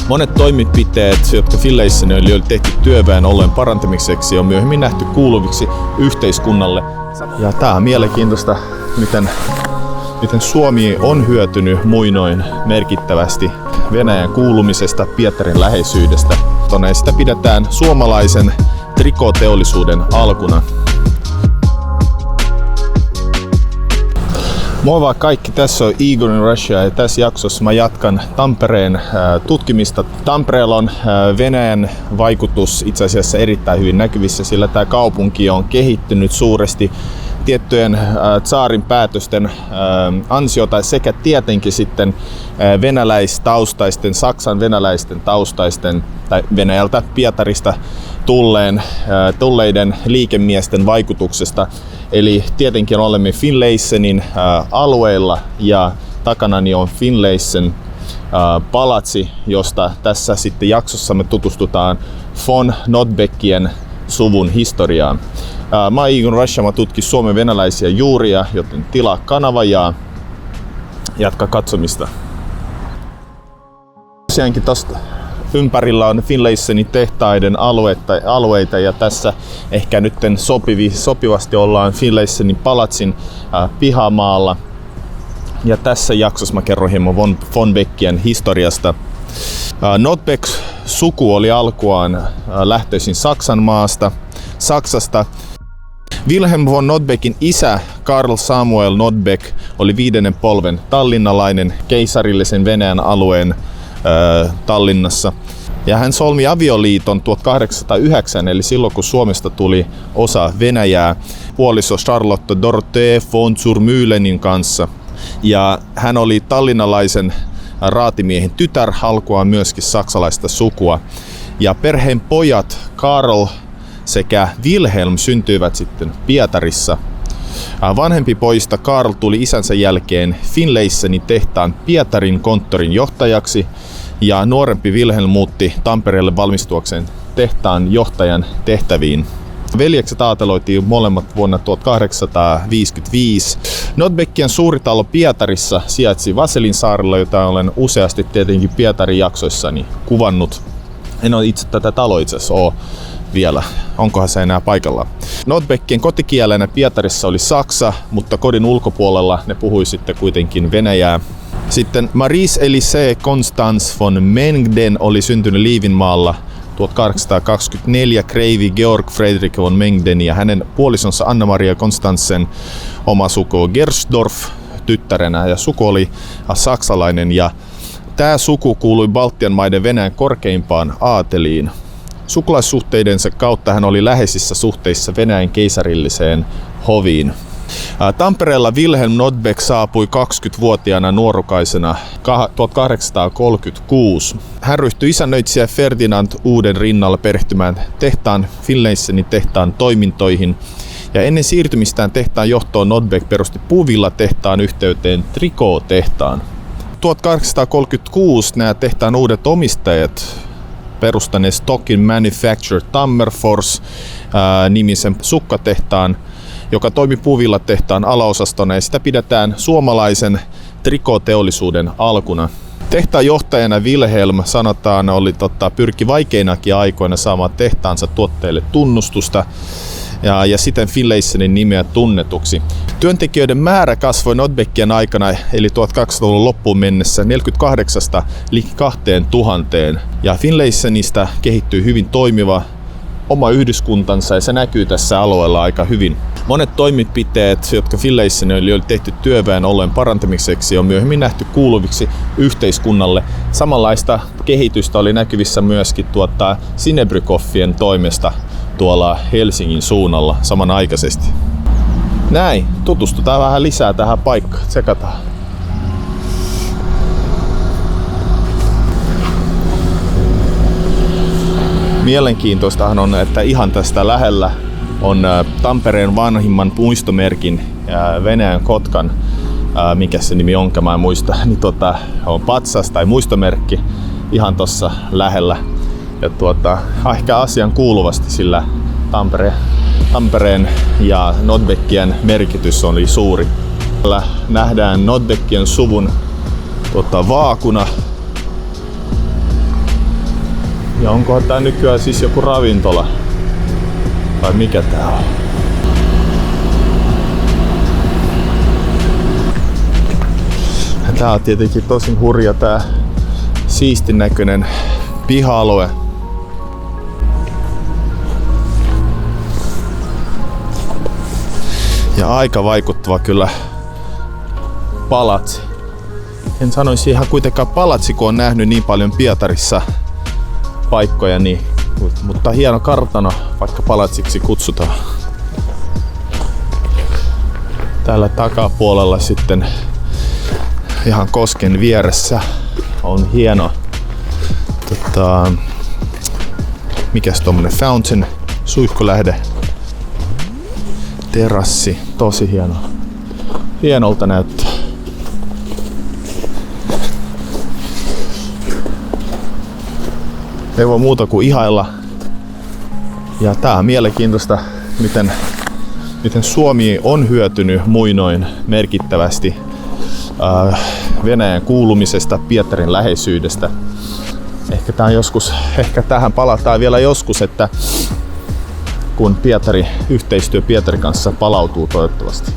Monet toimenpiteet, jotka Finlayssonilla oli tehty työväen ollen parantamiseksi, on myöhemmin nähty kuuluviksi yhteiskunnalle. Ja tää on mielenkiintoista, miten Suomi on hyötynyt muinoin merkittävästi Venäjän kuulumisesta, Pietarin läheisyydestä. Sitä pidetään suomalaisen trikooteollisuuden alkuna. Moi vaan kaikki, tässä on Igor in Russia ja tässä jaksossa mä jatkan Tampereen tutkimista. Tampereella on Venäjän vaikutus itse asiassa erittäin hyvin näkyvissä, sillä tämä kaupunki on kehittynyt suuresti tiettyjen tsaarin päätösten ansiota sekä tietenkin sitten venäläistaustaisten, Saksan venäläisten taustaisten tai Venäjältä Pietarista tulleiden liikemiesten vaikutuksesta. Eli tietenkin olemme Finlaysonin alueella ja takanani on Finlayson palatsi, josta tässä sitten jaksossa me tutustutaan von Notbeckien suvun historiaan. Mä oon Igor Russia, mä tutkin Suomen venäläisiä juuria, joten tilaa kanava ja jatka katsomista. Tosiaankin tosta ympärillä on Finlaysonin tehtaiden alueita ja tässä ehkä nyt sopivasti ollaan Finlaysonin palatsin pihamaalla. Ja tässä jaksossa mä kerron hieman von Beckien historiasta. Notbeck-suku oli alkuaan lähtöisin Saksasta. Wilhelm von Notbeckin isä Karl Samuel Notbeck oli 5. polven tallinnalainen keisarillisen Venäjän alueen Tallinnassa. Ja hän solmi avioliiton 1809, eli silloin kun Suomesta tuli osa Venäjää, puoliso Charlotte Dorothée von Zurmühlenin kanssa. Ja hän oli tallinnalaisen raatimiehen tytär, alkuaan myöskin saksalaista sukua. Ja perheen pojat Karl sekä Wilhelm syntyivät sitten Pietarissa. Vanhempi pojista Karl tuli isänsä jälkeen Finlaysonin tehtaan Pietarin konttorin johtajaksi ja nuorempi Wilhelm muutti Tampereelle valmistuakseen tehtaan johtajan tehtäviin. Veljekset aateloitiin molemmat vuonna 1855. Notbeckien suuri talo Pietarissa sijaitsi Vaselinsaarella, jota olen useasti tietenkin Pietarin jaksoissani kuvannut. En ole itse tätä taloa itse asiassa ole vielä. Onkohan se enää paikallaan? Notbeckien kotikielenä Pietarissa oli saksa, mutta kodin ulkopuolella ne puhui sitten kuitenkin venäjää. Sitten Marie-Élysée Constance von Mengden oli syntynyt Liivinmaalla 1824 kreivi Georg Friedrich von Mengden ja hänen puolisonsa Anna-Maria Constanzen oma suku Gersdorf tyttärenä ja suku oli saksalainen ja tämä suku kuului Baltian maiden Venäjän korkeimpaan aateliin. Sukulaissuhteidensa kautta hän oli läheisissä suhteissa Venäjän keisarilliseen hoviin. Tampereella Wilhelm Notbeck saapui 20-vuotiaana nuorukaisena 1836. Hän ryhtyi isännöitsijä Ferdinand Uuden rinnalla perehtymään Finlaysonin tehtaan toimintoihin. Ja ennen siirtymistään tehtaan johtoon Notbeck perusti puuvillatehtaan yhteyteen trikootehtaan. 1836 nämä tehtaan uudet omistajat perustaneet Stocking Manufacture Tammerfors nimisen sukkatehtaan, joka toimi puuvillatehtaan alaosastona ja sitä pidetään suomalaisen trikooteollisuuden alkuna. Tehtaan johtajana Wilhelm sanotaan pyrki vaikeinakin aikoina saamaan tehtaansa tuotteille tunnustusta ja siten Finlaysonin nimeä tunnetuksi. Työntekijöiden määrä kasvoi Notbeckien aikana eli 1200-luvun loppuun mennessä 48 liki 2000 ja Finlaysonista kehittyy hyvin toimiva oma yhdyskuntansa ja se näkyy tässä alueella aika hyvin. Monet toimenpiteet, jotka Finlayssonilla oli tehty työväen ollen parantamiseksi, on myöhemmin nähty kuuluviksi yhteiskunnalle. Samanlaista kehitystä oli näkyvissä myöskin Sinebrykoffien toimesta tuolla Helsingin suunnalla samanaikaisesti. Näin, tutustutaan vähän lisää tähän paikkaan, tsekataan. Mielenkiintoistahan on, että ihan tästä lähellä on Tampereen vanhimman muistomerkin Venäjän Kotkan, mikä se nimi onkaan, mä en muista, niin on patsas tai muistomerkki ihan tuossa lähellä. Ja ehkä asian kuuluvasti, sillä Tampereen ja Notbeckien merkitys oli suuri. Täällä nähdään Notbeckien suvun vaakuna. Ja onkohan tää nykyään siis joku ravintola? Vai mikä tää on? Tää on tietenkin tosi hurja tää siistin näköinen piha-alue. Ja aika vaikuttava kyllä palatsi. En sanoisi ihan kuitenkaan palatsi, kun on nähnyt niin paljon Pietarissa paikkoja, niin, mutta hieno kartano, vaikka palatsiksi kutsutaan. Täällä takapuolella sitten ihan kosken vieressä on hieno mikäs tommonen fountain, suihkulähde, terassi, tosi hieno. Hienolta näyttää. Ei voi muuta kuin ihailla. Ja tää on mielenkiintoista, miten Suomi on hyötynyt muinoin merkittävästi Venäjän kuulumisesta, Pietarin läheisyydestä. Ehkä tähän palataan vielä joskus, että kun yhteistyö Pietarin kanssa palautuu toivottavasti.